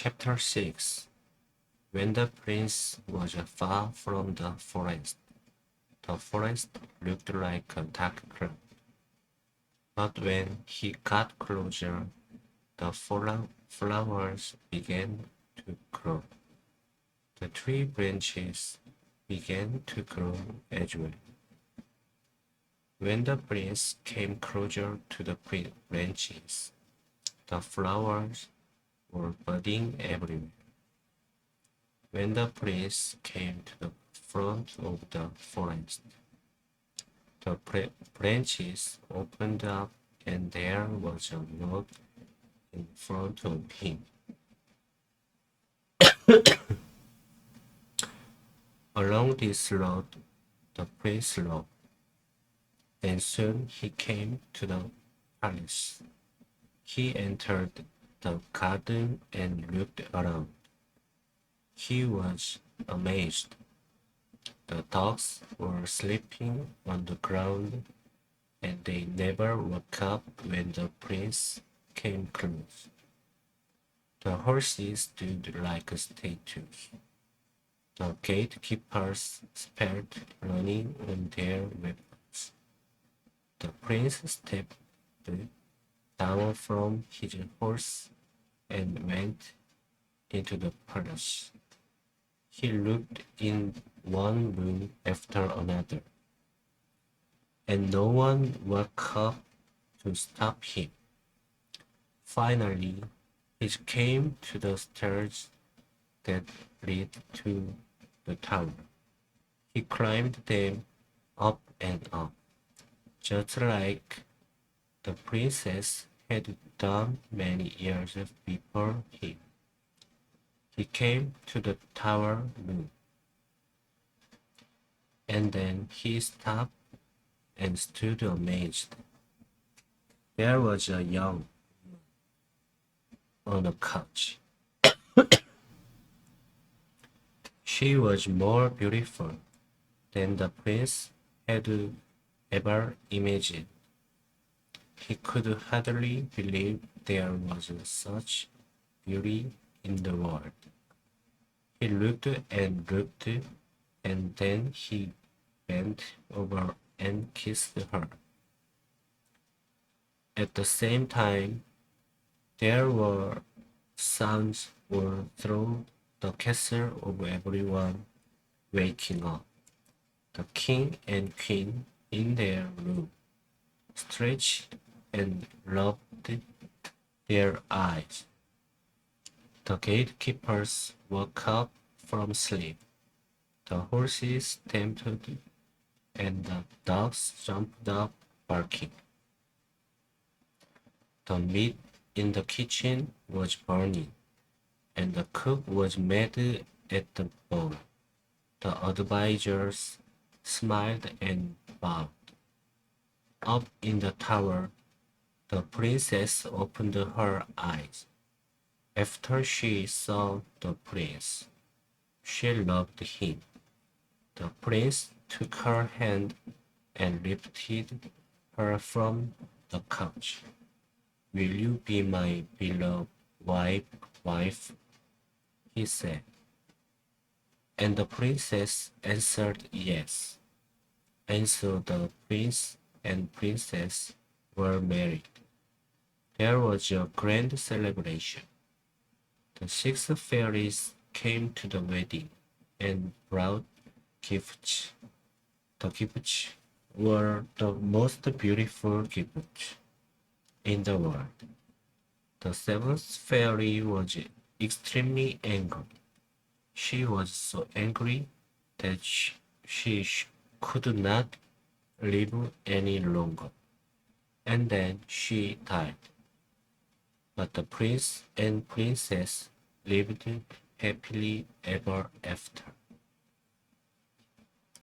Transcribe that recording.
Chapter 6. When the prince was far from the forest looked like a dark cloud. But when he got closer, the flowers began to grow. The tree branches began to grow as well. When the prince came closer to the branches, the flowers were budding everywhere. When the prince came to the front of the forest, the branches opened up and there was a road in front of him. Along this road the prince rode, and soon he came to the palace. He entered the garden and looked around. He was amazed. The dogs were sleeping on the ground, and they never woke up when the prince came close. The horses stood like statues. The gatekeepers spared running on their weapons. The prince stepped down from his horse and went into the palace. He looked in one room after another, and no one woke up to stop him. Finally, he came to the stairs that led to the tower. He climbed them up and up, just like the princess had done many years before him. He came to the tower room, and then he stopped and stood amazed. There was a young woman on a couch. She was more beautiful than the prince had ever imagined. He could hardly believe there was such beauty in the world. He looked and looked, and then he bent over and kissed her. At the same time, there were sounds all through the castle of everyone waking up. The king and queen in their room stretched and rubbed their eyes. The gatekeepers woke up from sleep. The horses stamped and the dogs jumped up barking. The meat in the kitchen was burning, and the cook was mad at the bowl. The advisors smiled and bowed. Up in the tower, the princess opened her eyes. After she saw the prince, she loved him. The prince took her hand and lifted her from the couch. "Will you be my beloved wife?" he said. And the princess answered yes. And so the prince and princess were married. There was a grand celebration. The 6 fairies came to the wedding and brought gifts. The gifts were the most beautiful gifts in the world. The 7th fairy was extremely angry. She was so angry that she could not live any longer, and then she died. But the prince and princess lived happily ever after.